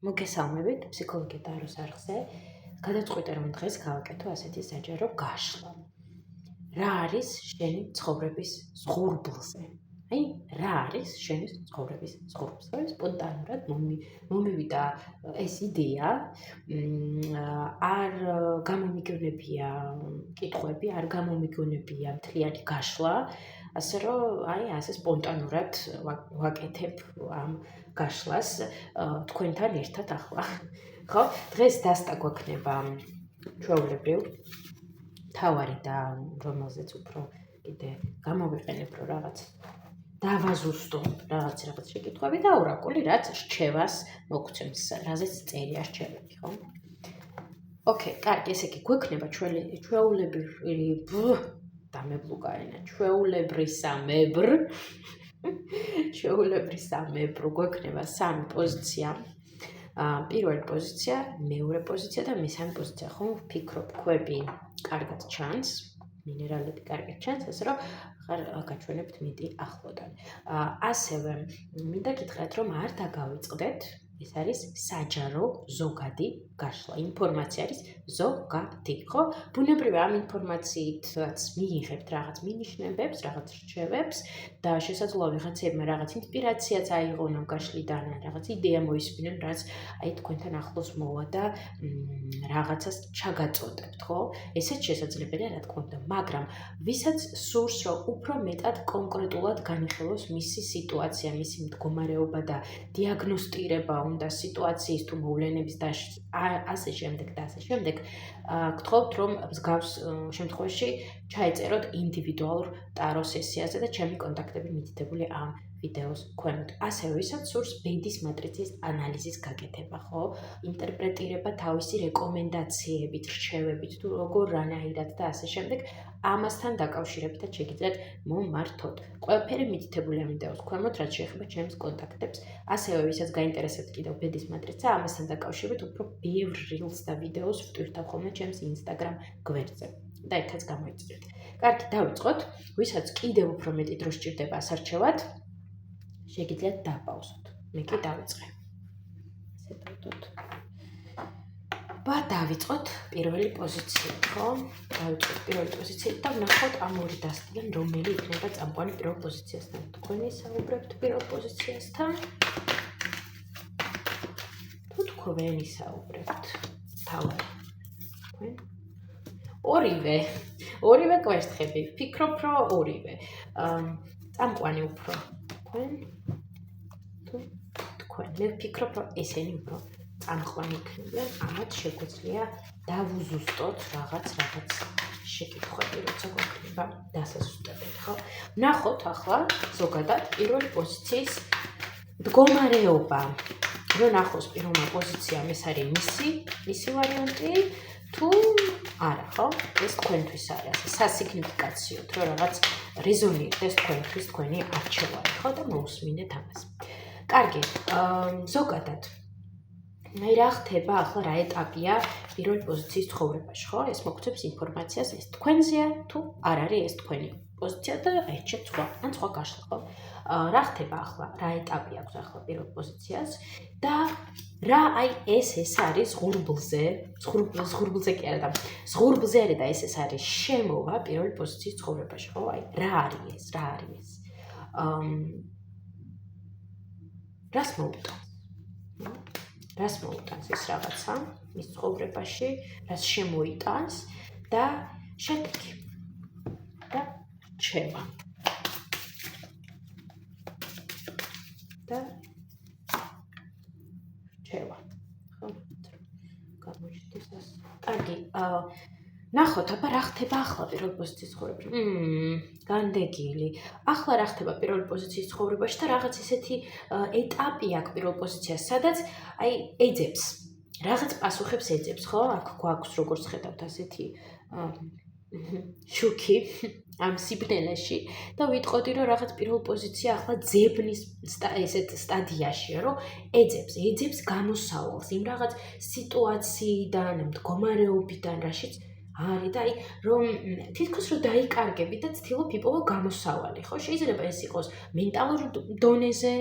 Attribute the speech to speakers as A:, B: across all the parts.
A: მოგესალმებით ფსიქოლოგია ტაროს არხზე. გადავწყვიტე რომ დღეს გავაკეთო ასეთი საჯარო გაშლა. რა არის შენი ცხოვრების ზღურბლზე? რა არის შენი ცხოვრების ზღურბლზე? სპონტანურად მომივიდა ეს იდეა, არ გამომიგონებია კითხვები, არ გამომიგონებია მთლიანი გაშლა, ასე რომ ასე სპონტანურად ვაკეთებ ამ გაშლას თქვენთან ერთად ახლა. ხო, დღეს დასტა გვექნება ჩვეულებრივ თავარი და რომელზეც უფრო კიდე გამოვიყენებ რომ რაღაც დავაზუსტო რაღაც შეკითხვები და ორაკული რაც რჩევას მოგცემს, რაზეც წერია რჩევები, ხო? ოკეი, კარგი, ესე იგი გვექნება ჩვეულებრისამებრ გვექნება სამი პოზიცია. პირველი პოზიცია, მეორე პოზიცია და მესამე პოზიცია, ხო? ვფიქრობ, ქვები კარგად ჩანს, მინერალები კარგად ჩანს, ასე რომ გაჩვენებთ მეტი ახლოდან. ასევე მინდა გითხრათ, რომ არ დაგავიწყდეთ, ეს არის საჯარო ზოგადი გაშლა. ინფორმაცია არის ზოგადი, ხო? ბუნებრივია ამ ინფორმაციითაც მიიღებთ რაღაც მინიშნებებს, რაღაც რჩევებს და შესაძლოა ვიღაცებმა რაღაც ინსპირაციაც აიღონ ამ გაშლიდან, რაღაც იდეა მოისმინონ, რაც თქვენთან ახლოს მოვა და რაღაცას ჩაგაწოდებთ, ხო? ესეც შესაძლებელია, რა თქმა უნდა, მაგრამ ვისაც სურს, რომ უფრო მეტად კონკრეტულად განიხილოს მისი სიტუაცია, მისი მდგომარეობა და დიაგნოსტირება უნდა სიტუაციის თუ მოვლენების და ასე შემდეგ და ასე შემდეგ, გთხოვთ, რომ მსგავს შემთხვევაში ჩაეწეროთ ინდივიდუალურ ტარო სესიაზე და ჩემი კონტაქტები მითითებული ამ ვიდეოს ქვემოთ. ასევე ვისაც სურს ბედის მატრიცის ანალიზის გაკეთება, ხო? ინტერპრეტირება თავისი რეკომენდაციებით, რჩევებით, თუ როგორ რანაირად და ასე შემდეგ, ამასთან დაკავშირებითაც შეგიძლიათ მომართოთ. ყველაფერი მითითებული ამ ვიდეოს ქვემოთ, რაც შეეხება ჩემს კონტაქტებს. ასევე ვისაც გაინტერესებთ კიდევ ბედის მატრიცა, ამასთან დაკავშირებით უფრო ბევრ რილს და ვიდეოს ვტვირთავ ხოლმე ჩემს Instagram გვერდზე. და იქაც გამოიწერეთ. კარგი, დავიწყოთ. ვისაც კიდევ უფრო მეტი დრო სჭირდება ასარჩევად, შეგიძლიათ დაპაუზოთ. მე კი დავიწყე. ესე დავდოთ. დავიწყოთ პირველი პოზიციით, ხო? დავიწყოთ პირველი პოზიციით და ვნახოთ ამ ორი დასტიდან რომელი იქნება წამყვანი პირველ პოზიციასთან. თქვენი საუბრებთ პირველ პოზიციასთან? თუ თქვენი საუბრებთ თავად. თქვენ? ორივე კვერთხები. ვფიქრობ, რომ ორივე. წამყვანი უფრო თქვენ? თუ თქვენ? მე ვფიქრობ, რომ ესენი უფრო წამყვანი იქნებიან, ამათ შეგვიძლია დავუზუსტოთ რაღაც შეკითხვები, როცა გვექნება დასაზუსტებელი, ხო? ვნახოთ ახლა ზოგადად პირველი პოზიციის მდგომარეობა. რომ ნახოს პირველმა პოზიციამ ეს არის მისი ვარიანტი, თუ არა, ხო? ეს თქვენთვის არის სასიგნიფიკაციოდ, რომ რაღაც რეზონირდეს თქვენთვის თქვენი არჩევანი, ხო? და მოусმინეთ ამას. კარგი, ზოგადად რა ხდება ახლა რა ეტაპია პირველი პოზიციის ცხოვრებაში, ხო? ეს მოგცემს ინფორმაციას, ეს თქვენზეა თუ არ არის ეს თქვენი პოზიცია და ერთჩეთ სხვა გაშლა, ხო? რა ხდება ახლა, რა ეტაპი აქვს ახლა პირველ პოზიციას და რა ეს არის ზღურბლზე კი არა და ზღურბლზე არის და ეს არის შემოვა პირველი პოზიციის ცხოვრებაში, ხო? რა არის ეს? რას მოუტანს ეს რაღაცა მის ცხოვრებაში, რას შემოიტანს და შედეგი და რჩევა. ხო? გამოჩნდეს ეს. კარგი, ნახოთ, აბა რა ხდება ახლა პირველ პოზიციის ცხოვრებაში? განდეგილი. ახლა რა ხდება პირველ პოზიციის ცხოვრებაში და რაღაც ესეთი ეტაპი აქვს პირველ პოზიციას, სადაც ეძებს. რაღაც პასუხებს ეძებს, ხო? აქ გვაქვს როგორც ხედავთ ასეთი შუქი ამ სიბნელეში და ვიტყოდი, რომ რაღაც პირველ პოზიცია ახლა ძებნის ესეთ სტადიაშია, რომ ეძებს გამოსავალს იმ რაღაც სიტუაციიდან, მდგომარეობიდან, რაშიც არის და რომ თითქოს რომ დაიკარგები და ცდილობ იპოვო გამოსავალი, ხო? შეიძლება ეს იყოს მენტალურ დონეზე,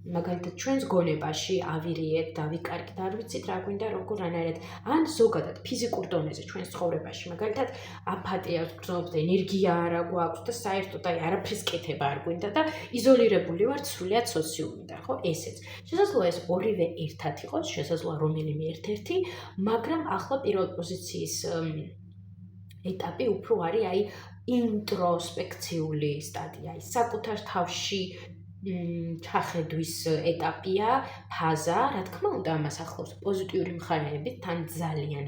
A: მაგალითად ჩვენს გონებაში ავირიეთ, დავიკარგეთ, არ ვიცით რა გვინდა როგორანაირად, ან ზოგადად ფიზიკურ დონეზე ჩვენს ცხოვრებაში, მაგალითად აპათია გვქონდა, ენერგია არ გვაქვს და საერთოდ არაფრის კეთება არ გვინდა და იზოლირებული ვართ სრულიად სოციუმიდან, ხო? ესეც. შესაძლოა ეს ორივე ერთად იყოს, შესაძლოა რომელიმე ერთ-ერთი, მაგრამ ახლა პირველ პოზიციის ეტაპი უფრო არის ინტროსპექციული სტადია, საკუთარ თავში ჩახედვის ეტაპია, ფაზა, რა თქმა უნდა, ამას ახლავს პოზიტიური მხარეები, თან ძალიან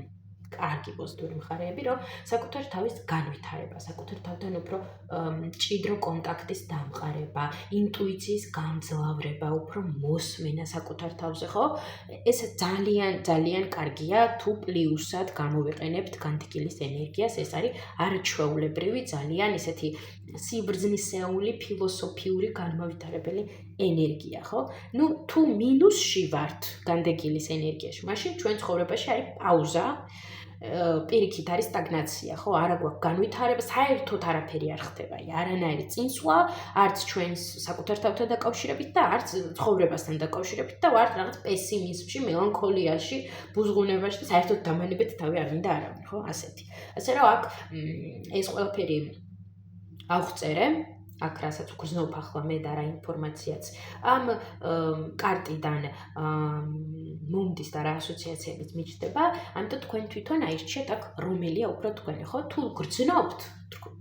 A: კარგი პოზიტიური მხარეები, რომ საკუთარ თავის განვითარება, საკუთარ თავთან უფრო მჭიდრო კონტაქტის დამყარება, ინტუიციის გამძლავრება, უფრო მოსმენა საკუთარ თავზე, ხო? ეს ძალიან კარგია, თუ პლუსად გამოვიყენებთ განთქმის ენერგიას, ეს არის არაჩვეულებრივი, ძალიან ისეთი სიბრძნისეული, ფილოსოფიური განმავითარებელი ენერგია, ხო? ნუ თუ მინუსში ვართ განდეგილის ენერგიაში, მაშინ ჩვენ ცხოვრებაში არის პაუზა, პირიქით არის სტაგნაცია, ხო? არა გვაქვს განვითარება, საერთოდ არაფერი არ ხდება, არანაირი წინსვლა, არც ჩვენს საკუთარ თავთან დაკავშირებით და არც ცხოვრებასთან დაკავშირებით და ვართ რაღაც პესიმიზმში, მელანქოლიაში, ბუზღუნებაში და საერთოდ დამანებეთ თავი არ მინდა არავინ, ხო? ასეთი. ასე რომ აქ ეს ყველაფერი ავწერე, აქ რასაც გრძნობ ახლა მე და რა ინფორმაციაც ამ კარტიდან მომდის და რა ასოციაციებიც მიჩნდება, ამიტომ თქვენ თვითონ აირჩიეთ აქ რომელია უფრო თქვენი, ხო? თუ გრძნობთ,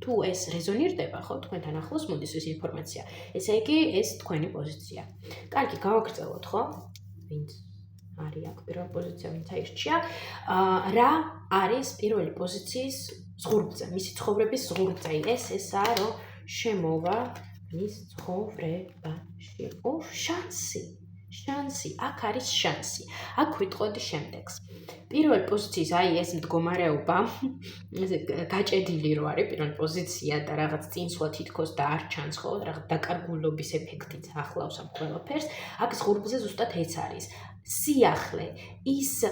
A: თუ ეს რეზონირდება, ხო, თქვენთან ახლოს მოდის ეს ინფორმაცია. ესე იგი, ეს თქვენი პოზიცია. კარგი, გავაგრძელოთ, ხო? ვინც არის აქ პირველი პოზიცია, ვინც აირჩია, რა არის პირველი პოზიციის ზღურბლზე, მისი ცხოვრების ზღურბლზე. ესაა, რომ შემოვა მის ცხოვრებაში. შანსი, აქ არის შანსი. აქ ვიტყოდი შემდეგს. პირველი პოზიციის ეს მდგომარეობა, ესე გაჭედილი რო არის პირველი პოზიცია და რაღაც წინსვლა თითქოს და არ ჩანს, ხო, რაღაც დაკარგულობის ეფექტიც ახლავს ამ ყველაფერს. აქ ზღურბლზე ზუსტად ეს არის. სიახლე, ის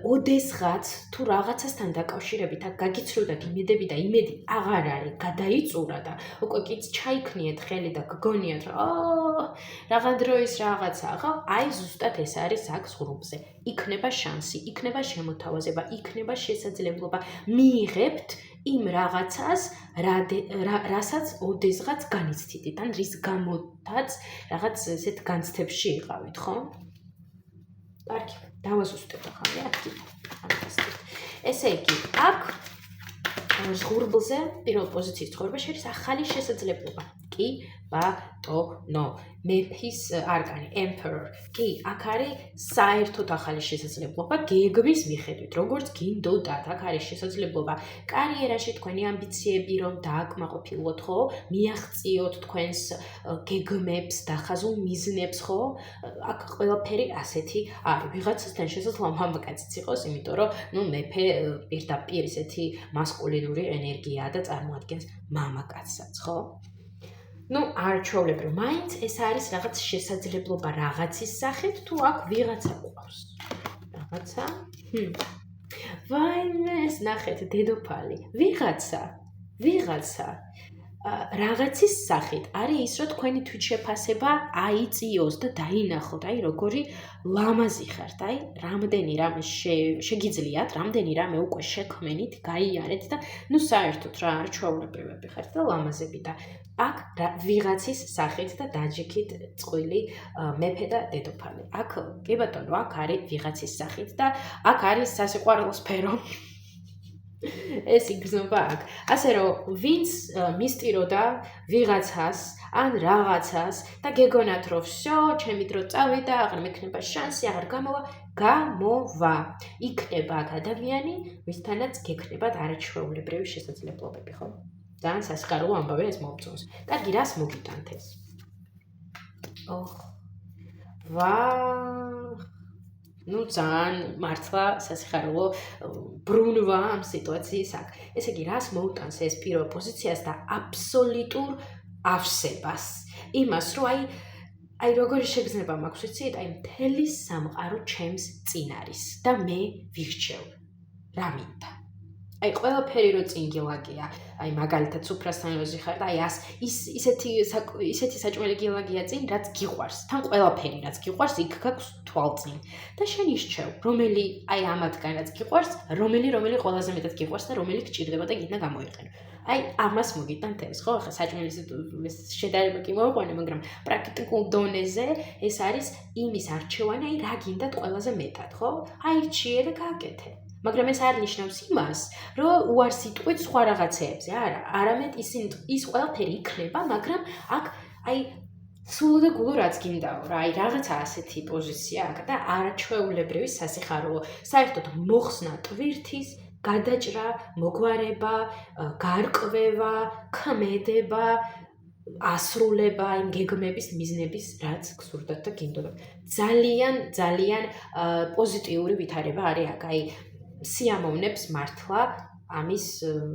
A: ოდესღაც თუ რაღაცასთან დაკავშირებით აქ გაგიცრუდა იმედები და იმედი აღარ არის, გადაიწურა და უკვე კი ჩაიქნიეთ ხელი და გგონიათ, რომ რაღა დროის რაღაცა, ხო? აი ზუსტად ეს არის აქ ზღურბლზე. იქნება შანსი, იქნება შემოთავაზება, იქნება შესაძლებლობა მიიღებთ იმ რაღაცას, რასაც ოდესღაც განიცდით, ან რის გამოდაც რაღაც ესეთ განცდებში იყავით, ხო? კარგი, დავაზუსტებ ახლა აქ. ფანტასტიკი. ესე იგი, აქ ზღურბლზე პირველ პოზიციის ცხოვრებაში არის ახალი შესაძლებლობა. კი, ბატონო, მეფის არკანი, Emperor. კი, აქ არის საერთოდ ახალი შესაძლებლობა გეგმის მიხედვით, როგორც გინდოდათ, აქ არის შესაძლებლობა კარიერაში თქვენი ამბიციები რომ დააკმაყოფილოთ, ხო? მიაღწიოთ თქვენს გეგმებს, დახაზულ მიზნებს, ხო? აქ ყველაფერი ასეთი არის. ვიღაცასთან შესაძლოა მამაკაციც იყოს, იმიტომ რომ, მეფე პირდაპირ ესეთი მასკულინური ენერგიაა და წარმოადგენს მამაკაცსაც, ხო? არჩეულებრივ, მაინც ეს არის რაღაც შესაძლებლობა რაღაცის სახით, თუ აქ ვიღაცა ყავს. რაღაცა? ვაიმე, ეს ნახეთ, დედოფალი. ვიღაცა რაღაცის სახით არის ის, რომ თქვენი თვითშეფასება აიწიოს და დაინახოთ, როგორი ლამაზი ხართ, რამდენი რამე შეგიძლიათ, რამდენი რამე უკვე შექმენით, გაიარეთ და საერთოდ რა არჩეულებრივები ხართ და ლამაზები და აქ ვიღაცის სახით და დაჯექით წყვილი მეფე და დედოფალი. აქ კი ბატონო, აქ არის ვიღაცის სახით და აქ არის სასიყვარულო სფერო. ეს იგრძნობა აქ. ასე რომ, ვინც მისტიროდა ვიღაცას ან რაღაცას და გეგონათ რომ всё, ჩემი დრო წავიდა, აღარ მექნება შანსი, აღარ გამოვა. იქნება აქ ადამიანი, ვისთანაც გექნებათ არაჩვეულებრივი შესაძლებლობები, ხო? ძალიან სასიხარულო ამბავია ეს მომწონს. კარგი, რას მოგიტანთ ეს? ძალიან მართლა სასიხარულო ბრუნვა ამ სიტუაციის აქ. ესე იგი, რას მოუტანს ეს პირველ პოზიციას და აბსოლუტურ ავსებას. იმას, რომ როგორი შეგრძნება მაქვს, ვიცით, მთელი სამყარო ჩემს წინ არის და მე ვირჩევ. რა მინდა? აი ყველაფერი რო წინ გილაგია, აი მაგალითად სუფრასთან ვიზიხარ და აი ისეთი საჭმელი გილაგია წინ, რაც გიყვარს. თან ყველაფერი რაც გიყვარს, იქ გაქვს თვალწინ. და შენ ისჩევ, რომელი აი ამათგან რაც გიყვარს, რომელი ყველაზე მეტად გიყვარს და რომელი გჭირდება და გინდა გამოიყენო. აი ამას მოგიტანთ ეს, ხო? ახლა საჭმელის შედარება კი მოვიყვანე, მაგრამ პრაქტიკულ დონეზე ეს არის იმის არჩევანი, აი რა გინდათ ყველაზე მეტად, ხო? აირჩიე და გააკეთე. მაგრამ ეს არ ნიშნავს იმას, რომ უარს იტყვით სხვა რაღაცეებზე, არა, არამედ ის ყველაფერი იქნება, მაგრამ აქ აი სულ და გულო რაც გინდაო რა, აი რაღაცა ასეთი პოზიცია აქ და არაჩვეულებრივი სასიხარულო, საერთოდ მოხსნა ტვირთის, გადაჭრა, მოგვარება, გარკვევა, ქმედება, ასრულება იმ გეგმების, მიზნების, რაც გსურდათ და გინდოდათ. ძალიან პოზიტიური ვითარება არის აქ, აი სიამოვნებს მართლა ამის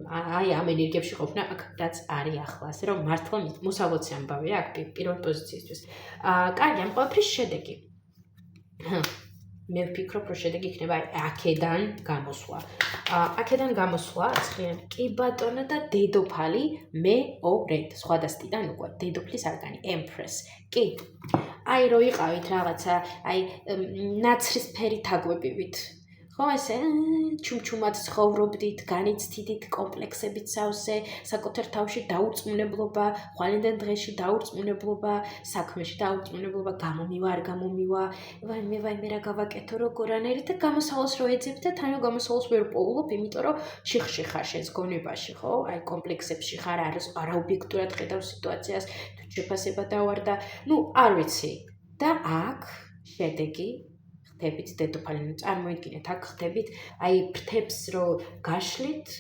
A: აი ამ ენერგიებში ყოფნა აქ რაც არის ახლა, ასე რომ მართლა მოსავალცე ამბავია აქ პირველ პოზიციისთვის. კარგი, ამ ყველაფრის შედეგი. მე ვფიქრობ, რომ შედეგი იქნება აქედან გამოსვლა. აქედან გამოსვლა აცხიან კი ბატონო და დედოფალი მეორედ სხვა დასტიდან უკვე დედოფლის არგანი Empress. კი. აი რო იყავით რაღაცა, აი ნაცრისფერი თაგვებივით. ხო ესე ჩუმჩუმად ცხოვრობდით, განიცდით კომპლექსებით სავსე, საკუთარ თავში დაურწმუნებლობა, ხვალინდან დღეში დაურწმუნებლობა, საქმეში დაურწმუნებლობა, გამომივა, არ გამომივა, ვაიმე რა გავაკეთო, როგორანაირად და გამოსავალს რო ეძებ და თან რო გამოსავალს ვერ პოულობ, იმიტომ რომ შიხში ხარ შენს გონებაში, ხო? აი კომპლექსებში ხარ, არაობიექტურად ხედავ სიტუაციას, თუ შეფასება დავარდა, არ ვიცი. და აქ შედეგი ხდებით დედოფალი, წარმოიდგინეთ, აქ ხდებით, აი ფრთებს რო გაშლით,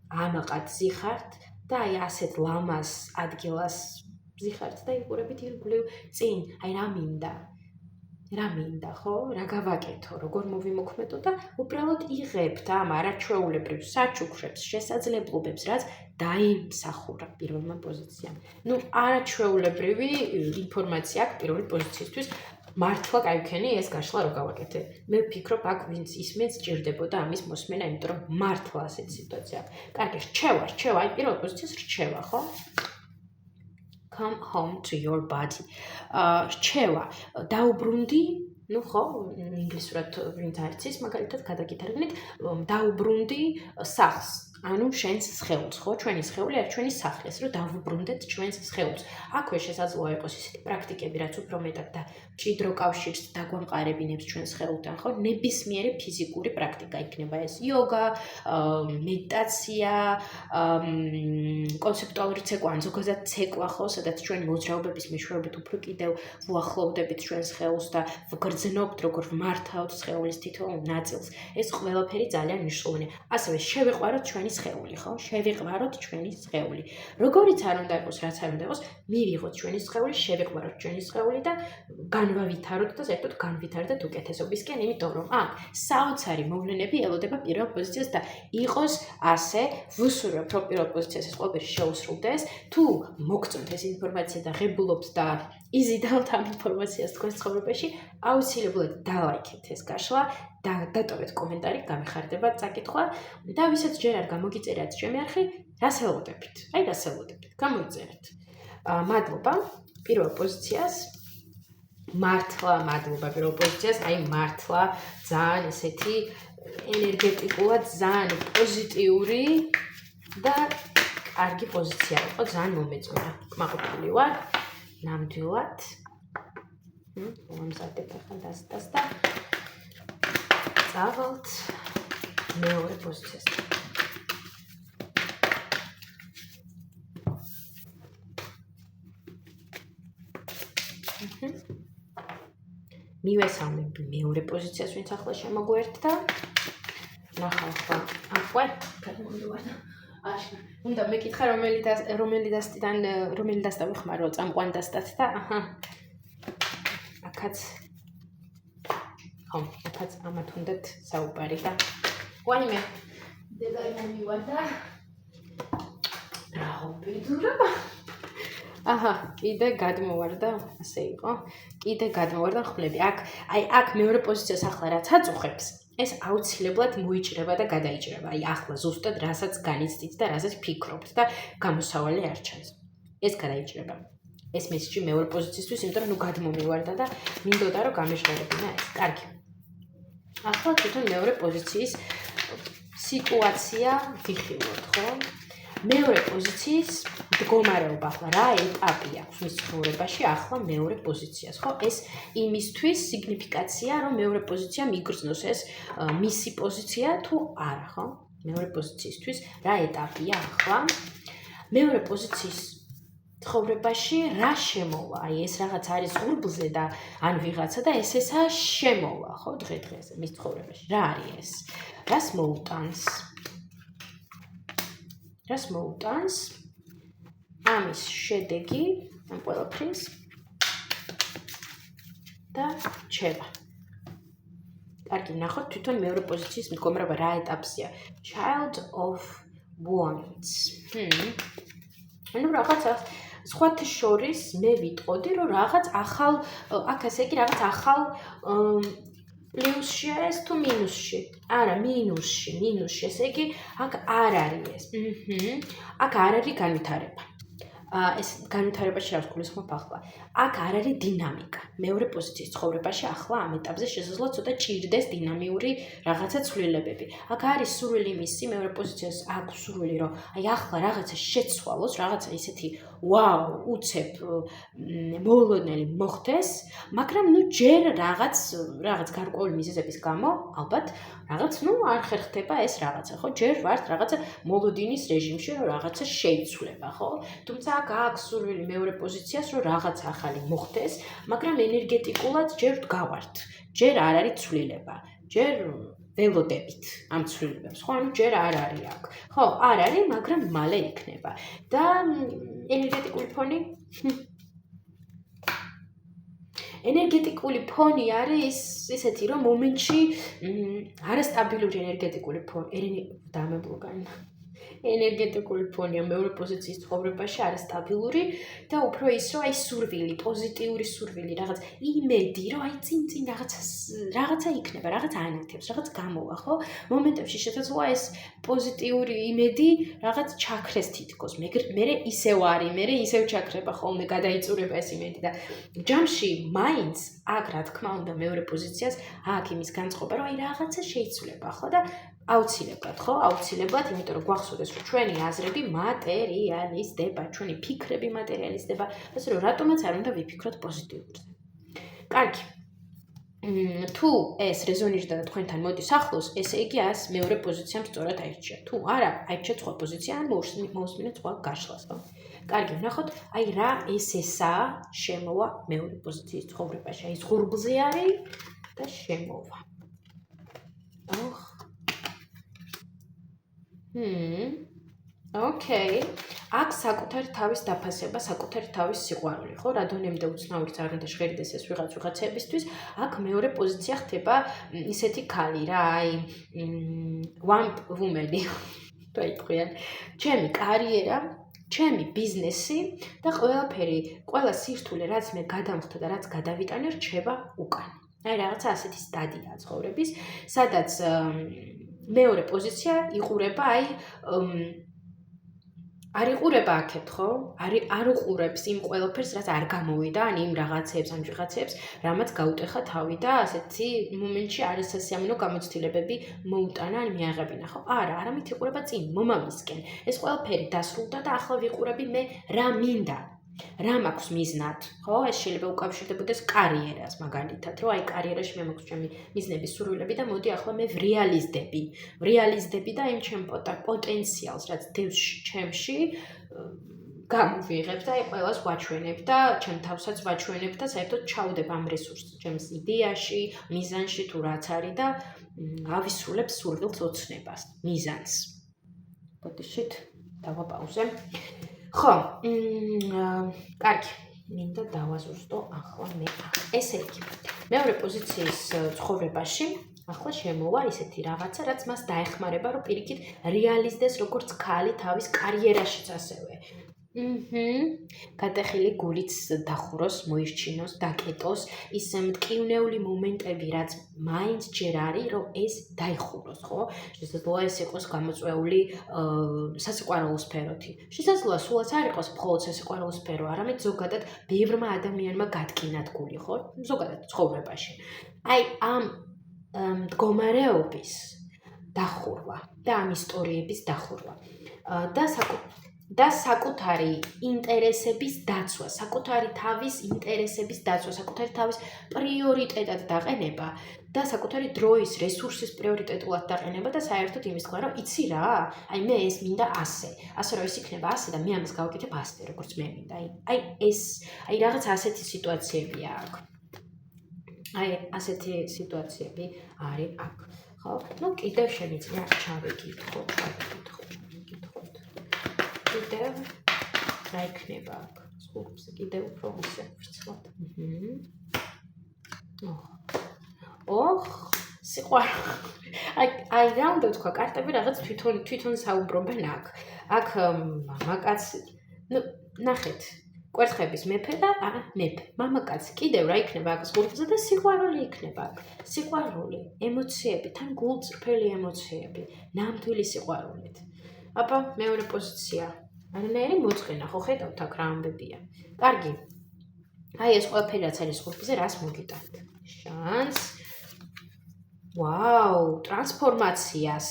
A: ამაყად ზიხართ და აი ასეთ ლამას ადგილას ზიხართ და იყურებით ირგვლივ წინ, აი რა მინდა, ხო? რა გავაკეთო, როგორ მოვიმოქმედო და უბრალოდ იღებთ ამ არაჩვეულებრივ საჩუქრებს, შესაძლებლობებს, რაც დაიმსახურა პირველმა პოზიციამ. არაჩვეულებრივი ინფორმაცია აქვს პირველი პოზიციისთვის. მართლა კაი ეს გაშლა რო გავაკეთე. მე ვფიქრობ, აქ ვინც ისმენს ჭირდებოდა ამის მოსმენა, იმიტომ რომ მართლა ასეთი სიტუაცია. კარგი, რჩევა, აი პირველ პოზიციას რჩევა, ხო? Come home to your body. რჩევა, დაუბრუნდი, ხო, ინგლისურად ვინც არ იცის, მაგალითად გადაგითარგმნით, დაუბრუნდი სახლს. ანუ შენს სხეულს, ხო? ჩვენი სხეული არის ჩვენი სახლი, ასე რომ დავუბრუნდეთ ჩვენს სხეულს. აქვე შესაძლოა იყოს ისეთი პრაქტიკები, რაც უფრო მეტად და მჭიდრო კავშირს დაგვამყარებინებს ჩვენ სხეულთან, ხო? ნებისმიერი ფიზიკური პრაქტიკა იქნება ეს იოგა, მედიტაცია, კონცეპტუალური ცეკვა, ან ზოგადად ცეკვა, ხო, სადაც ჩვენ მოძრაობების მეშვეობით უფრო კიდევ ვუახლოვდებით ჩვენ სხეულს და ვგრძნობთ, როგორ ვმართავთ სხეულის თითოეულ ნაწილს. ეს ყველაფერი ძალიან მნიშვნელოვანია. ასევე შევიყვაროთ ჩვენი სხეული, ხო? შევიყვაროთ ჩვენი სხეული. როგორიც არ უნდა იყოს, რაც არ უნდა იყოს, მივიღოთ ჩვენი სხეული, შევიყვაროთ ჩვენი სხეული და განვავითაროთ და საერთოდ განვითარდეთ უკეთესობისკენ, იმიტომ რომ საოცარი მოვლენები ელოდება პირველ პოზიციას და იყოს ასე, ვუსურვებ, რომ პირველ პოზიციას ეს ყველაფერი შეუსრულდეს, თუ მოგწონთ ეს ინფორმაცია და ღებულობთ და იზიდავთ ამ ინფორმაციას თქვენს ცხოვრებაში, აუცილებლად დალაიქეთ ეს გაშლა და დატოვეთ კომენტარი, გამეხარდებათ წაკითხვა და ვისაც ჯერ არ გამოგიწერეთ ჩემი არხი, რას ელოდებით? აი რას ელოდებით? გამოიწერეთ. მადლობა პირველ პოზიციას. მართლა მადლობა პირველ პოზიციას, აი მართლა ძალიან ესეთი ენერგეტიკულად ძალიან პოზიტიური და კარგი პოზიცია იყო, ძალიან მომეწონა. კმაყოფილი ვარ, ნამდვილად. მომზადებ ახლა დასტას და წავალთ მეორე პოზიციას. მივესალმებ მეორე პოზიციას, ვინც ახლა შემოგვერთა. ნახავ ხა, აყვე, გადმოვიდა. უნდა მეკითხა რომელი დასტა ვიხმარო, წამყვან დასტად და აქაც ამათ უნდათ საუბარი და ვაიმე დედალი მომივარდა. რა უბედურა. აჰა, კიდე გადმოვარდა, ასე იყო. კიდე გადმოვარდა ხმლები. აქ მეორე პოზიციას ახლა რაც აწუხებს, ეს აუცილებლად მოიჭრება და გადაიჭრება. ახლა ზუსტად რასაც განიცდით და რასაც ფიქრობთ და გამოსავალი არ ჩანს. ეს გადაიჭრება. ეს მესიჯი მეორე პოზიციისთვის, იმიტომ რომ გადმომივარდა და მინდოდა რომ გამეჟღერებინა ეს. კარგი. ახლა თვითონ მეორე პოზიციის სიტუაცია ვიხილოთ, ხო? მეორე პოზიციის მდგომარეობა ახლა რა ეტაპი აქვს მის ცხოვრებაში ახლა მეორე პოზიციას, ხო? ეს იმისთვის სიგნიფიკაცია, რომ მეორე პოზიცია მიგრძნოს ეს მისი პოზიცია თუ არა, ხო? მეორე პოზიციისთვის რა ეტაპია ახლა? მეორე პოზიციის ცხოვრებაში რა შემოვა? აი ეს რაღაც არის ღურბლზე და ან ვიღაცა და ესა შემოვა, ხო? დღე-დღეს მის ცხოვრებაში. რა არის ეს? რას მოუტანს? რას მოუტანს? ამის შედეგი ამ ყველაფრის და რჩება. კარგი, ნახოთ თვითონ მეორე პოზიციის მდგომარეობა რა ეტაპზეა. Child of Wands. ანუ რაღაცა სხვათა შორის მე ვიტყოდი, რომ რაღაც ახალ, აქ ასე იგი რაღაც ახალ პლუსშია ეს თუ მინუსში? არა, მინუსში, ესე იგი აქ არ არის ეს. აქ არ არის განვითარება. ეს განვითარებაში რას გულისხმობ ახლა? აქ არ არის დინამიკა. მეორე პოზიციის ცხოვრებაში ახლა ამ ეტაპზე შესაძლოა ცოტა ჭირდეს დინამიური რაღაცა ცვლილებები. აქ არის სურვილი მისი მეორე პოზიციას აქვს სურვილი, რომ აი ახლა რაღაცა შეცვალოს, რაღაცა ისეთი ვაუ, უცებ მოულოდნელი მოხდეს, მაგრამ ჯერ რაღაც გარკვეული მიზეზების გამო, ალბათ, რაღაც არ ხერხდება ეს რაღაცა, ხო? ჯერ ვართ რაღაცა მოლოდინის რეჟიმში, რომ რაღაცა შეიცვლება, ხო? თუმცა აქ აქვს სურვილი მეორე პოზიციას, რომ რაღაც ახალი მოხდეს, მაგრამ ენერგეტიკულად ჯერ ვდგავართ. ჯერ არ არის ცვლილება. ჯერ ველოდებით ამ ცვლილებებს, ხო? ანუ ჯერ არ არის აქ. ხო, არ არის, მაგრამ მალე იქნება. და ენერგეტიკული ფონი ენერგეტიკული ფონი არის ისეთი, რომ მომენტში არასტაბილური ენერგეტიკული ფონი, დამებლოგანი. ენერგეტიკული ფონია მეორე პოზიციის ცხოვრებაში არასტაბილური და უფრო ის, რომ აი სურვილი, პოზიტიური სურვილი, რაღაც იმედი, რომ აი წინ რაღაცა იქნება, რაღაც ანათებს, რაღაც გამოვა, ხო? მომენტებში შესაძლოა ეს პოზიტიური იმედი რაღაც ჩაქრეს თითქოს. მე ისევ არის, მე ისევ ჩაქრება ხოლმე, გადაიწურება ეს იმედი და ჯამში მაინც აქ რა თქმა უნდა მეორე პოზიციას აქ იმის განწყობა, რომ აი რაღაცა შეიცვლება, ხო? და აუცილებლად, ხო? აუცილებლად, იმიტომ რომ გვახსოვდეს, რომ ჩვენი აზრები მატერიალიზდება, ჩვენი ფიქრები მატერიალიზდება, ასე რომ რატომაც არ უნდა ვიფიქროთ პოზიტიურზე. კარგი. თუ ეს რეზონირდა და თქვენთან მოდის ახლოს, ესე იგი ას მეორე პოზიციამ სწორად აირჩია. თუ არა, აირჩიეთ სხვა პოზიცია, ან მოусმინეთ სხვა გაშლას, ხო? კარგი, ვნახოთ, აი რა ესა შემოვა მეორე პოზიციის ცხოვრებაში. აი ღურბლზე არის და შემოვა. ოკეი. აქ საკუთარი თავის დაფასება, საკუთარი თავის სიყვარული, ხო? რადონემდე უცნაურიც არ უნდა ჟღერიდეს ეს ვიღაცებისთვის, აქ მეორე პოზიცია ხდება ისეთი ქალი რა, აი one woman-ი. დაიყვიან. ჩემი კარიერა, ჩემი ბიზნესი და ყველაფერი, ყველა სირთულე, რაც მე გადამხდა და რაც გადავიტანე, რჩება უკან. აი რაღაცა ასეთი სტადია ცხოვრების, სადაც მეორე პოზიცია იყურება, აი არ იყურება აქეთ, ხო? არ უყურებს იმ ყველაფერს, რაც არ გამოვიდა, ან იმ რაღაცებს, ან ვიღაცებს, რამაც გაუტეხა თავი და ასეთი მომენტში არასასიამოვნო გამოცდილებები მოუტანა, ან მიაღებინა, ხო? არა, არამედ იყურება წინ, მომავლისკენ. ეს ყველაფერი დასრულდა და ახლა ვიყურები მე რა მინდა. რა მაქვს მიზნად, ხო? ეს შეიძლება უკავშირდებოდეს კარიერას, მაგალითად, რომ აი კარიერაში მე მაქვს ჩემი მიზნები, სურვილები და მოდი ახლა მე ვრეალიზდები და იმ ჩემ პოტენციალს, რაც დევს ჩემში, გამოვიღებ და აი ყველას ვაჩვენებ და ჩემ თავსაც ვაჩვენებ და საერთოდ ჩავდებ ამ რესურსს, ჩემს იდეაში, მიზანში თუ რაც არის და ავისრულებ სურვილს, ოცნებას, მიზანს. ბოდიშით, დავაპაუზე. ხო, კარგი, მინდა დავაზუსტო ახლა მე. ესე იგი, მეორე პოზიციის ცხოვრებაში ახლა შემოვა ისეთი რაღაცა, რაც მას დაეხმარება, რომ პირიქით რეალიზდეს როგორც ქალი თავის კარიერაშიც ასევე. გატეხილი გულიც დახუროს, მოირჩინოს, დაკეტოს, ის მტკივნეული მომენტები, რაც მაინც ჯერ არის, რომ ეს დაიხუროს, ხო? შესაძლოა ეს იყოს გამოწვეული სასიყვარულო სფეროთი. შესაძლოა სულაც არ იყოს მხოლოდ სასიყვარულო სფერო, არამედ ზოგადად ბევრმა ადამიანმა გატკინათ გული, ხო? ზოგადად ცხოვრებაში. აი ამ მდგომარეობის დახურვა და ამ ისტორიების დახურვა და საკუთარი ინტერესების დაცვა, საკუთარი თავის ინტერესების დაცვა, საკუთარი თავის პრიორიტეტად დაყენება და საკუთარი დროის რესურსის პრიორიტეტულად დაყენება და საერთოდ იმის თქვა, რომ იცი რა, აი მე ეს მინდა ასე რომ ეს იქნება ასე და მე ამას გავაკეთებ ასე, როგორც მე მინდა. აი რაღაც ასეთი სიტუაციებია აქ. აი ასეთი სიტუაციები არის აქ. ხო? ნუ კიდევ შემიძლია ჩავეკითხოთ. კიდევ რა იქნება აქ? სულს კიდევ უფრო ვისევრცლოთ. სიყვარული. აი რა უნდა თქვა, კარტები რაღაც თვითონ საუბრობენ აქ. აქ მამაკაცი, ნუ ნახეთ, კვერცხების მეფე და მეფე, მამაკაცი. კიდევ რა იქნება აქ სულზე და სიყვარული იქნება აქ. სიყვარული, ემოციები, თან გულწრფელი ემოციები, ნამდვილი სიყვარულით. აბა, მეორე პოზიცია. არანაირი მოწყენა, ხო ხედავთ აქ რა ამბებია. კარგი. აი ეს ყველაფერი რაც არის სულზე, რას მოგიტანთ? შანს. ვაუ, ტრანსფორმაციას,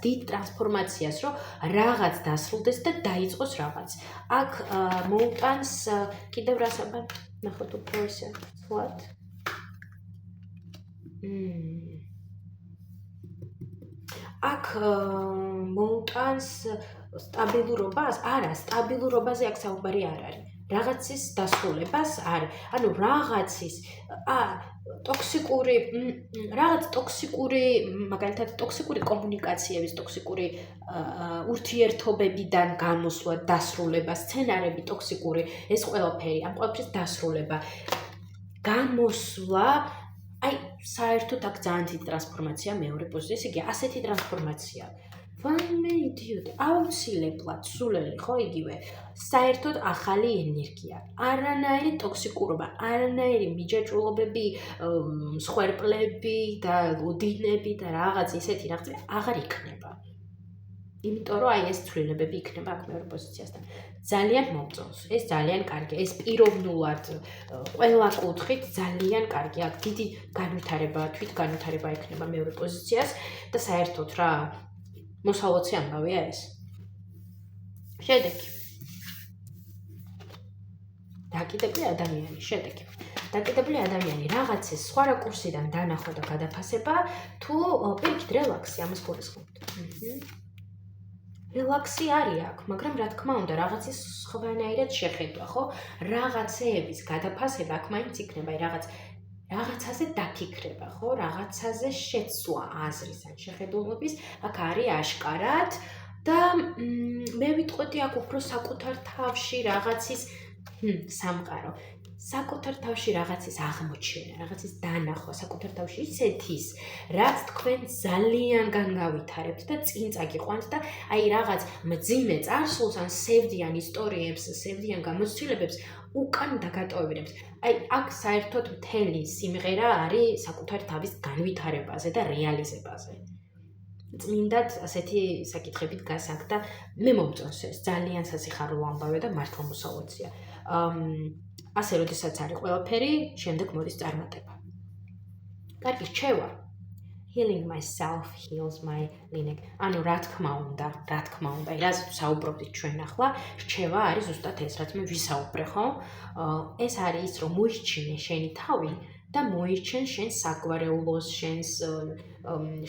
A: დიდ ტრანსფორმაციას, რომ რაღაც დასრულდეს და დაიწყოს რაღაც. აქ მოუტანს კიდევ რას აბა, ნახოთ უფრო ისე ვთქვათ. აქ მოუტანს სტაბილურობას? არა, სტაბილურობაზე აქ საუბარი არ არის. რაღაცის დასრულებას არის. ანუ რაღაცის ტოქსიკური, მაგალითად, ტოქსიკური კომუნიკაციების, ტოქსიკური ურთიერთობებიდან გამოსვლა, დასრულება, სცენარები ტოქსიკური, ეს ყველაფერი, ამ ყველაფრის დასრულება, გამოსვლა, აი, საერთოდ აქ ძალიან დიდი ტრანსფორმაცია მეორე პოზიციის, იგი ასეთი ტრანსფორმაცია. ვაიმე იდიოტი, აუცილებლად სულელი, ხო იგივე, საერთოდ ახალი ენერგია, არანაირი ტოქსიკურობა, არანაირი მიჯაჭვულობები, მსხვერპლები და ლოდინები და რაღაც ისეთი რაღაცები აღარ იქნება. იმიტომ რომ აი ეს ცვლილებები იქნება აქ მეორე პოზიციასთან. ძალიან მომწონს, ეს ძალიან კარგია, ეს პიროვნულად ყველა კუთხით ძალიან კარგია. აქ დიდი განვითარება, თვითგანვითარება იქნება მეორე პოზიციას და საერთოდ რა მოსალოცი ამბავია ეს. შედეგი. დაკიდებული ადამიანი, შედეგი. დაკიდებული ადამიანი, რაღაცის სხვა რაკურსიდან დანახვა და გადაფასება, თუ პირიქით რელაქსი, ამას გულისხმობთ. რელაქსი არის აქ, მაგრამ რა თქმა უნდა, რაღაცის სხვანაირად შეხედვა, ხო? რაღაცეების გადაფასება აქ მაინც იქნება, რაღაცაზე დაფიქრება, ხო? რაღაცაზე შეცვლა აზრის ან შეხედულობის, აქ არის აშკარად და მე ვიტყოდი აქ უფრო საკუთარ თავში რაღაცის სამყარო. საკუთარ თავში რაღაცის აღმოჩენა, რაღაცის დანახვა, საკუთარ თავში ისეთის, რაც თქვენ ძალიან განავითარებთ და წინ წაგიყვანთ და აი რაღაც მძიმე წარსულს ან სევდიან ისტორიებს, სევდიან გამოცდილებებს უკან დაგატოვებინებთ. აი აქ საერთოდ მთელი სიმღერა არის საკუთარ თავის განვითარებაზე და რეალიზებაზე. წმინდად ასეთი საკითხებით გასაგ და მე მომწონს ეს, ძალიან სასიხარულო ამბავია და მართლა მოსალოცია. ასე როდესაც არის ყველაფერი, შემდეგ მოდის წარმატება. კარგი, რჩევა. Healing myself heals my lineage. ანუ რა თქმა უნდა, აი რაზეც საუბრობდით ჩვენ ახლა, რჩევა არის ზუსტად ეს, რაც მე ვისაუბრე, ხო? ეს არის ის, რომ მოიჩინე შენი თავი და მოიჩენ შენ საგვარეულოს, შენს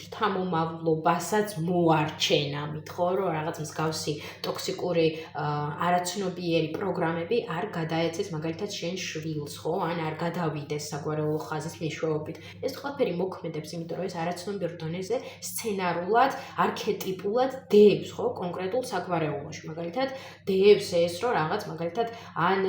A: შთამომავლობასაც მოარჩენ ამით, ხო, რომ რაღაც მსგავსი ტოქსიკური არაცნობიერი პროგრამები არ გადაეცეს მაგალითად შენ შვილს, ხო, ან არ გადავიდეს საგვარეულო ხაზის მეშვეობით. ეს ყველაფერი მოქმედებს, იმიტომ რომ ეს არაცნობიერ დონეზე სცენარულად, არქეტიპულად დევს, ხო, კონკრეტულ საგვარეულოში. მაგალითად, დევს ეს, რომ რაღაც მაგალითად ან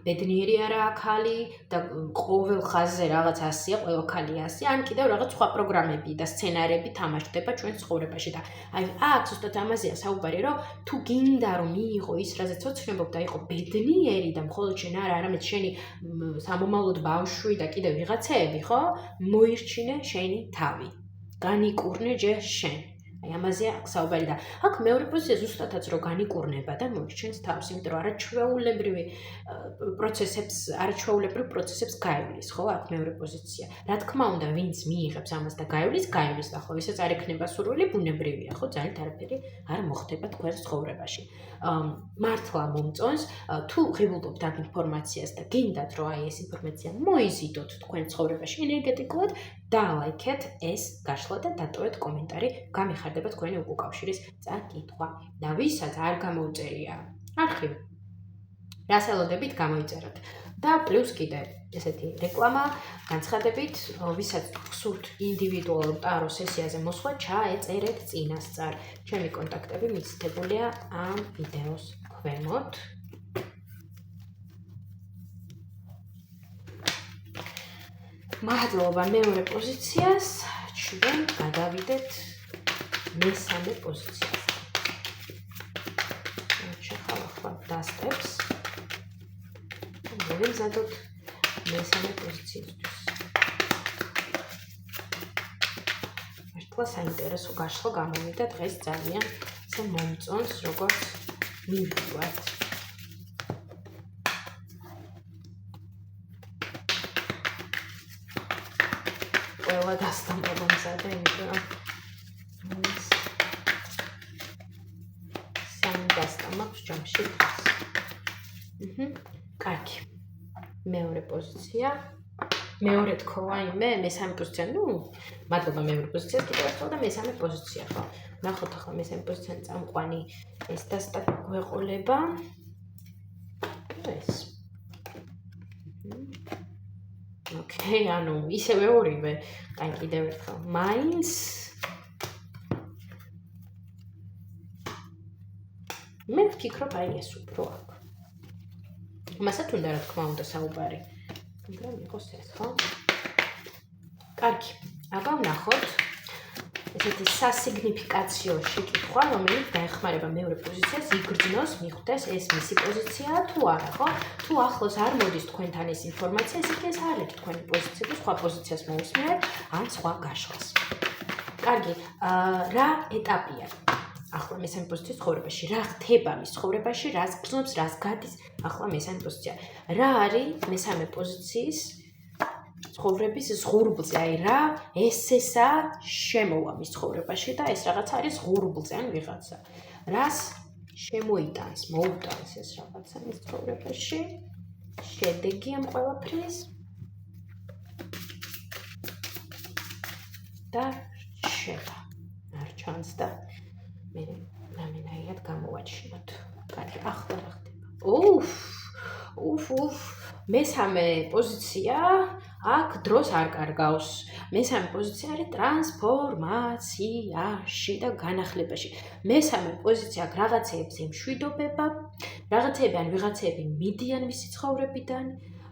A: ბედნიერი არა აქალი და ყოველ ხაზზე რაღაც 100-ია, ყველა ქალი 100, ან კიდევ რაღაც სხვა პროგრამები და სცენარები თამაშდება ჩვენ ცხოვრებაში და აი აქ ზუსტად ამაზეა საუბარი, რომ თუ გინდა რომ მიიღო ის, რაზეც ოცნებობ და იყო ბედნიერი და მხოლოდ შენ არა, არამედ შენი სამომავლოდ ბავშვი და კიდევ ვიღაცეები, ხო? მოირჩინე შენი თავი. განიკურნე ჯერ შენ. აი ამაზეა საუბარი და აქ მეორე პოზიცია ზუსტადაც რომ განიკურნება და მოირჩენს თავს, იმიტომ რომ არაჩვეულებრივ პროცესებს გაივლის, ხო? აქ მეორე პოზიცია. რა თქმა უნდა, ვინც მიიღებს ამას და გაივლის და ხო, ვისაც არ ექნება სურვილი, ბუნებრივია, ხო? ძალიან არაფერი არ მოხდება თქვენ ცხოვრებაში. მართლა მომწონს, თუ ღებულობთ ამ ინფორმაციას და გინდათ რომ აი ეს ინფორმაცია მოიზიდოთ თქვენ ცხოვრებაში ენერგეტიკულად, დალაიქეთ ეს გაშლა და დატოვეთ კომენტარი, გამიხარდება თქვენი უკავშირის წაკითხვა. და ვისაც არ გამოუწერია არხი, რას ელოდებით გამოიწეროთ. და პლუს კიდე ესეთი რეკლამა, განცხადებით, ვისაც გსურთ ინდივიდუალურ ტარო სესიაზე მოსვლა, ჩაეწერეთ წინასწარ. ჩემი კონტაქტები მიცდებულია ამ ვიდეოს ქვემოთ. მადლობა მეორე პოზიციას, ჩვენ გადავიდეთ მესამე პოზიციაზე. შეხავ დასტებს. მოვიზადოთ მესამე პოზიციისთვის. მართლა საინტერესო გაშლა გამოვიდა დღეს ძალიან მომწონს როგორც მივიდივართ. ყველა დასტამბა მომზადე, იმიტომ რომ სამი დასტამბა ჯამში დღეს. კარგი. მეორე პოზიცია. მეორე თქო აიმე, მესამე პოზიცია, მადლობა მეორე პოზიციას კიდევ ერთხელ და მესამე პოზიცია, ხო? ნახოთ ახლა მესამე პოზიციაში წამყვანი ეს დასტა გვეყოლება. ეს. ოკეი, ანუ ისევე ორივე. აი კიდევ ერთხელ. მაინც მე ვფიქრობ აი ეს უფრო აქ. მასაც უნდა რა თქმა უნდა საუბარი. მაგრამ იყოს ეს, ხო? კარგი. აბა ვნახოთ ესეთი სასიგნიფიკაციო შეკითხვა, რომელიც დაეხმარება მეორე პოზიციას, იგრძნოს, მიხვდეს ეს მისი პოზიციაა თუ არა, ხო? თუ ახლოს არ მოდის თქვენთან ეს ინფორმაცია, ისეთი ეს არის თქვენი პოზიცია და სხვა პოზიციას მოусმენთ, ან სხვა გაშლას. კარგი, რა ეტაპია? ახლა მესამე პოზიციის ცხოვრებაში, რა ხდება მის ცხოვრებაში, რას გრძნობს, რას გადის, ახლა მესამე პოზიცია. რა არის მესამე პოზიციის ცხოვრების ზღურბლზე, აი რა ესესა შემოვა მის ცხოვრებაში და ეს რაღაც არის ზღურბლზე, ან ვიღაცა. რას შემოიტანს, მოუტანს ეს რაღაცა მის ცხოვრებაში? შედეგი ამ ყველაფრის და რჩება. არ ჩანს და მე რამენაირად გამოვაჩინოთ. კარგი, ახლა რა ხდება? მესამე პოზიცია აქ დროს არ კარგავს. მესამე პოზიცია არის ტრანსფორმაციაში და განახლებაში. მესამე პოზიცია აქ რაღაცეებს ემშვიდობება, რაღაცეები ან ვიღაცეები მიდიან მისი ცხოვრებიდან,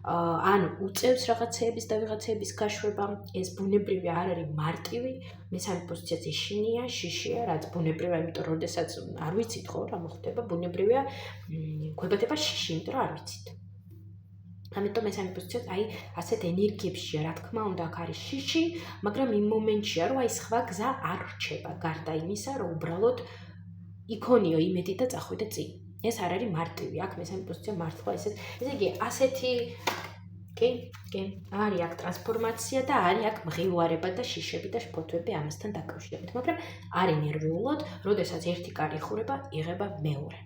A: ან უწევს რაღაცეების და ვიღაცეების გაშვება. ეს ბუნებრივი არ არის მარტივი. მესამე პოზიციაც ეშინია, შიშია, რაც ბუნებრივია, იმიტომ რომ როდესაც არ ვიცით ხო რა მოხდება, ბუნებრივია გვებადება შიში, იმიტომ რომ არ ვიცით. ამიტომ მესამე პოზიციაც აი ასეთ ენერგიებშია, რა თქმა უნდა, აქ არის შიში, მაგრამ იმ მომენტშია, რომ აი სხვა გზა არ რჩება, გარდა იმისა, რომ უბრალოდ იქონიო იმედი და წახვიდე წინ. ეს არ არის მარტივი, აქ მესამე პოზიცია მართლა ესე იგი ასეთი კი, არის აქ ტრანსფორმაცია და არის აქ მღილვარება და შიშები და შფოთვები ამასთან დაკავშირებით, მაგრამ არის ნერვიულად, როდესაც ერთი კარი იხურება, იღება მეორე.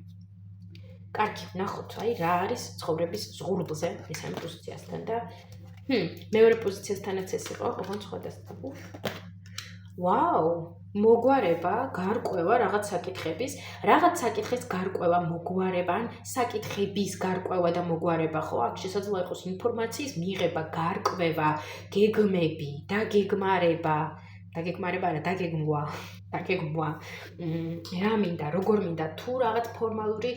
A: კარგი, ვნახოთ, აი რა არის ცხოვრების ზღურბლზე მესამე პოზიციასთან და მეორე პოზიციასთანაც ეს იყო, ოღონდ სხვადასხვა. ვაუ, მოგვარება, გარკვევა რაღაც საკითხების, რაღაც საკითხის გარკვევა, მოგვარება, ან საკითხების გარკვევა და მოგვარება, ხო? აქ შესაძლოა იყოს ინფორმაციის მიღება, გარკვევა, გეგმები, დაგეგმარება, დაგეგმარება არა, დაგეგმვა. რა მინდა, როგორ მინდა, თუ რაღაც ფორმალური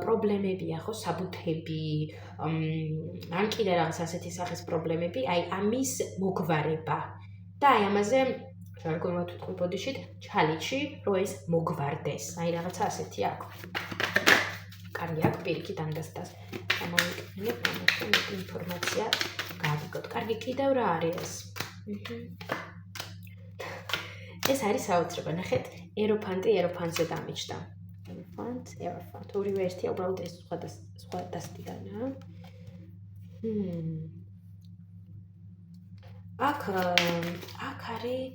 A: პრობლემებია, ხო, საბუთები, ან კიდე რაღაც ასეთი სახის პრობლემები, აი ამის მოგვარება. და აი ამაზე ჟარგონულად ვიტყვი ბოდიშით, ჩალიჩი, რომ ეს მოგვარდეს. აი რაღაცა ასეთი აქვს. კარგი, აქ პირიქით ამდასდას. გამოვიკეთებ, ამიტომ ინფორმაცია გავიგოთ. კარგი, კიდევ რა არის ეს? ეს არის საოცრება, ნახეთ, ეროფანტი ეროფანზე დამიჯდა. ეროფანტ, ორივე ერთია, უბრალოდ ეს სხვა დასტიგანაა. აქ არის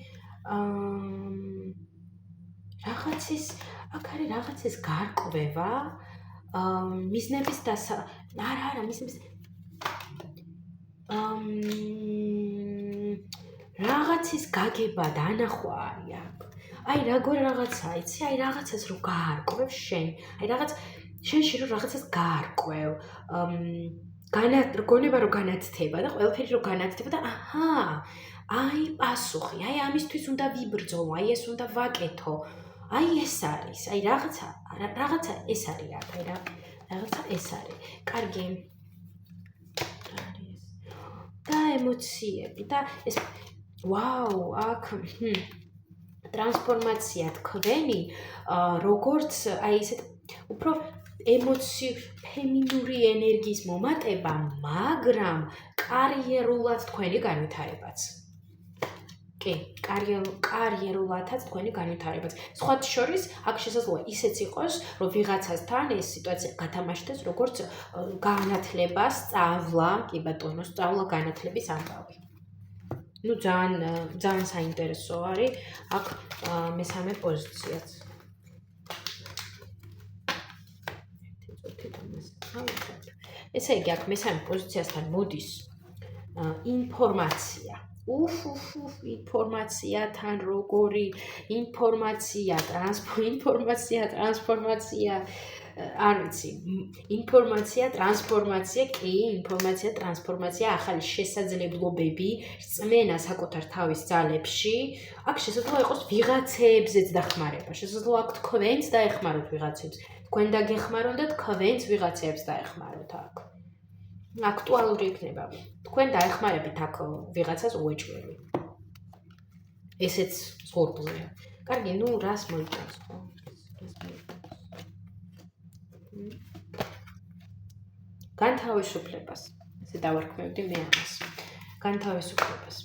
A: რაღაცის გარკვევა, მიზნების არა, მიზნების რაღაცის გაგება და ანახვა არის აქ. აი როგორ რაღაცა, იცი, აი რაღაცას რო გაარკვევ შენ. აი შენში რო რაღაცას გაარკვევ. გონება რო განათდება და ყველაფერი რო განათდება და აი პასუხი, აი ამისთვის უნდა ვიბრძოლო, აი ეს უნდა ვაკეთო. აი ეს არის, აი რაღაცა ეს არის აქ, აი რაღაცა ეს არის. კარგი. და ემოციები და ეს ვაუ, აქ ტრანსფორმაცია თქვენი, როგორც აი ესეთ უფრო ფემინური ენერგიის მომატება, მაგრამ კარიერულად თქვენი განვითარებაც. კი, კარიერულადაც თქვენი განვითარებაც. სხვათა შორის, აქ შესაძლოა ისეც იყოს, რომ ვიღაცასთან ეს სიტუაცია გათამაშდეს, როგორც განათლება, სწავლა, კი ბატონო, სწავლა განათლების ამბავი. ნუ ძალიან საინტერესო არის აქ მესამე პოზიციაც. ესე იგი, აქ მესამე პოზიციასთან მოდის ინფორმაცია. ინფორმაციათან როგორი ინფორმაცია, ტრანსფორმაცია, არ ვიცი, ინფორმაცია, ტრანსფორმაცია, ახალი შესაძლებლობები, რწმენა საკუთარ თავის ძალებში. აქ შესაძლოა იყოს ვიღაცებზეც დახმარება, შესაძლოა აქ თქვენც დაეხმაროთ ვიღაცებს, თქვენ დაგეხმაროთ და თქვენც ვიღაცებს დაეხმაროთ აქ. აქტუალური იქნება. თქვენ დაეხმარებით აქ ვიღაცას უეჭველი. ესეც ზღურბლია. კარგი, ნუ რას მოიწონს ხო? განთავისუფლებას. ესე დავარქმევდი მე ამას. განთავისუფლებას.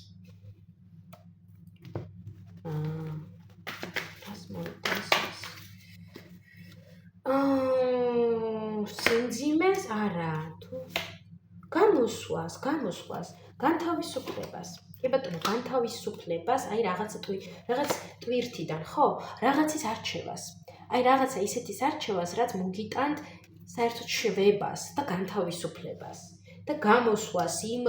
A: რას მოიწონს? სიმძიმეს არა, თუ გამოსვლას, განთავისუფლებას. კი ბატონო, განთავისუფლებას, აი რაღაც ტვირთიდან, ხო? რაღაცის არჩევას. აი რაღაცა ისეთის არჩევას, რაც მოგიტანთ საერთოდ შვებას და განთავისუფლებას და გამოსვლას იმ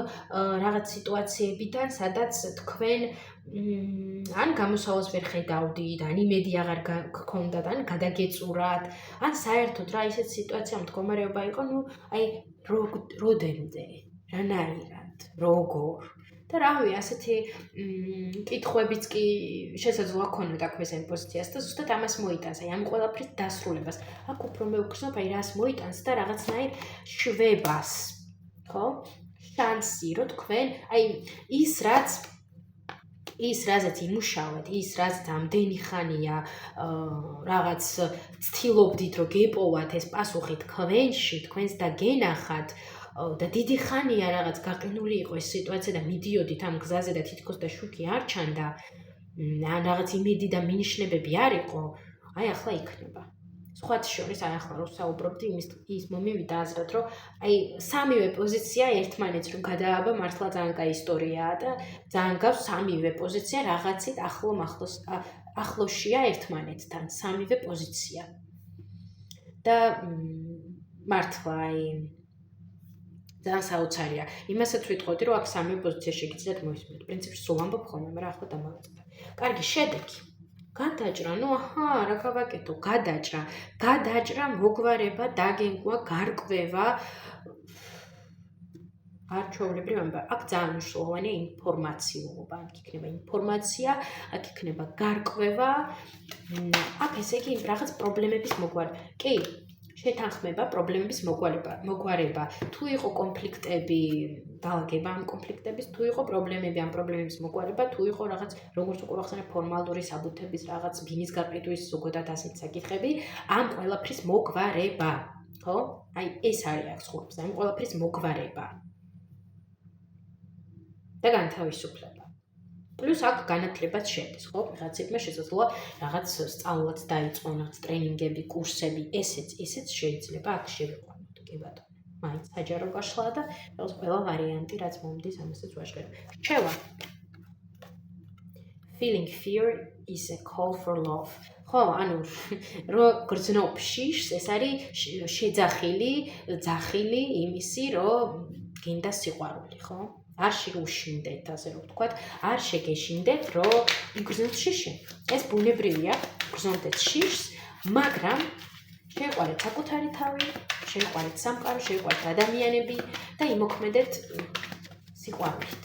A: რაღაც სიტუაციებიდან, სადაც თქვენ ან გამოსავალს ვერ ხედავდით, ან იმედი აღარ გქონდათ, ან გადაგეწურათ, ან საერთოდ რა ისეთ სიტუაცია მდგომარეობა იყო, ნუ აი როდემდე, რანაირად, როგორ და რავი, ასეთი კითხვებიც კი შესაძლოა ქონოთ აქ მესამე პოზიციას და ზუსტად ამას მოიტანს, აი ამ ყველაფრის დასრულებას. აქ უფრო მე ვგრძნობ, აი რას მოიტანს და რაღაცნაირ შვებას, ხო? შანსი, რომ თქვენ, აი ის რაზეც იმუშავეთ, ის რაც ამდენი ხანია რაღაც ცდილობდით, რომ გეპოვათ ეს პასუხი თქვენში, თქვენს და გენახათ და დიდი ხანია რაღაც გაყინული იყო ეს სიტუაცია და მიდიოდით ამ გზაზე და თითქოს და შუქი არ ჩანდა, ან რაღაც იმედი და მინიშნებები არ იყო, აი ახლა იქნება. სხვათა შორის, აი ახლა რო საუბრობდი, ის მომივიდა აზრად, რომ აი სამივე პოზიცია ერთმანეთს რომ გადააბა, მართლა ძალიან კაი ისტორიაა და ძალიან გავს სამივე პოზიცია რაღაცით ახლოსშია ერთმანეთთან, სამივე პოზიცია. და მართლა აი ძალიან საოცარია. იმასაც ვიტყოდი, რომ აქ სამივე პოზიცია შეგიძლიათ მოისმინოთ. პრინციპში სულ ამბობ ხოლმე, მაგრამ ახლა დამავიწყდა. კარგი, შედეგი. გადაჭრა, ნუ რა გავაკეთო, გადაჭრა, მოგვარება, დაგეგმვა, გარკვევა. არ ჩვეულებრივ ამბავი. აქ ძალიან მნიშვნელოვანია ინფორმაციულობა. აქ იქნება ინფორმაცია, აქ იქნება გარკვევა. აქ ესე იგი რაღაც პრობლემების მოგვარება. კი, შეთანხმება, პრობლემების მოგვარება. თუ იყო კონფლიქტები, დაალგება ამ კონფლიქტების, თუ იყო პრობლემები, ამ პრობლემების მოგვარება, თუ იყო რაღაც, როგორც უკვე ვახსენე, ფორმალური საბუთების რაღაც ბინის გარყიდვის ზოგადად ასეთ საკითხები, ამ ყველაფრის მოგვარება. ხო? აი ეს არის აქ სხვაობს, ამ ყველაფრის მოგვარება. და განთავისუფლება. პლუს აქ განათლებაც შედის, ხო? ვიღაცებმა შესაძლოა რაღაც სწავლაც დაიწყონ, რაღაც ტრენინგები, კურსები, ესეც შეიძლება აქ შევიყვანოთ, კი ბატონო. მაინც საჯარო გაშლა და ეს ყველა ვარიანტი, რაც მომდის, ამასაც ვაჟღერებ. რჩევა. Feeling fear is a call for love. ხო, ანუ რო გრძნობ შიშს, ეს არის შეძახილი, ძახილი იმისი, რომ გინდა სიყვარული, ხო? არ შეუშინდეთ, ასე რომ ვთქვათ, არ შეგეშინდეთ, რომ იგრძნოთ შიში. ეს ბუნებრივია, გრძნობდეთ შიშს, მაგრამ შეიყვარეთ საკუთარი თავი, შეიყვარეთ სამყარო, შეიყვარეთ ადამიანები და იმოქმედეთ სიყვარულით.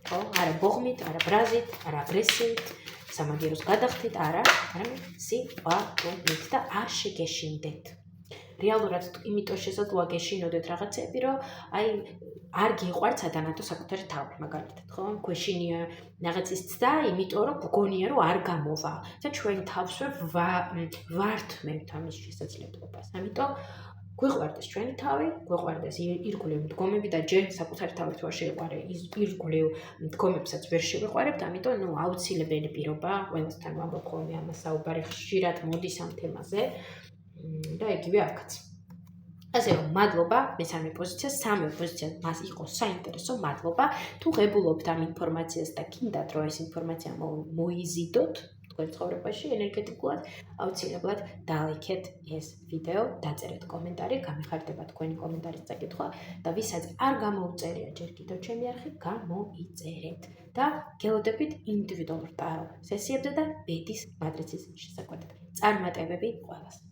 A: ხო? არა ბოღმით, არა ბრაზით, არა აგრესიით, სამაგიეროს გადახდით, არამედ სიყვარულით და არ შეგეშინდეთ. რეალურად იმიტომ შესაძლოა გეშინოდეთ რაღაცები, რომ აი არ გიყვართ სათანადო საკუთარი თავი, მაგალითად, ხო? გვეშინია რაღაცის ცდა, იმიტომ რომ გგონია, რომ არ გამოვა და ჩვენ თავს ვართმევთ ამის შესაძლებლობას. ამიტომ გვიყვარდეს ჩვენი თავი, გვიყვარდეს ირგვლივ მდგომები და ჯერ საკუთარი თავი თუ არ შეიყვარე, ირგვლივ მდგომებსაც ვერ შევიყვარებთ, ამიტომ აუცილებელი პირობა, ყველასთან ვამბობ ხოლმე ამას საუბარი ხშირად მოდის ამ თემაზე. და იგივე აქაც. ასე რომ, მადლობა, მესამე პოზიცია, სამე პოზიცია მას იყო საინტერესო, მადლობა. თუ ღებულობთ ამ ინფორმაციას და გინდათ, რომ ეს ინფორმაცია მოიზიდოთ თქვენ ცხოვრებაში ენერგეტიკულად, აუცილებლად დალაიქეთ ეს ვიდეო, დაწერეთ კომენტარი, გამიხარდება თქვენი კომენტარის წაკითხვა და ვისაც არ გამოუწერია ჯერ კიდევ ჩემი არხი, გამოიწერეთ და გელოდებით ინდივიდუალურ ტარო სესიებზე და ბედის მატრიცის შესაკვეთად. წარმატებები ყველას.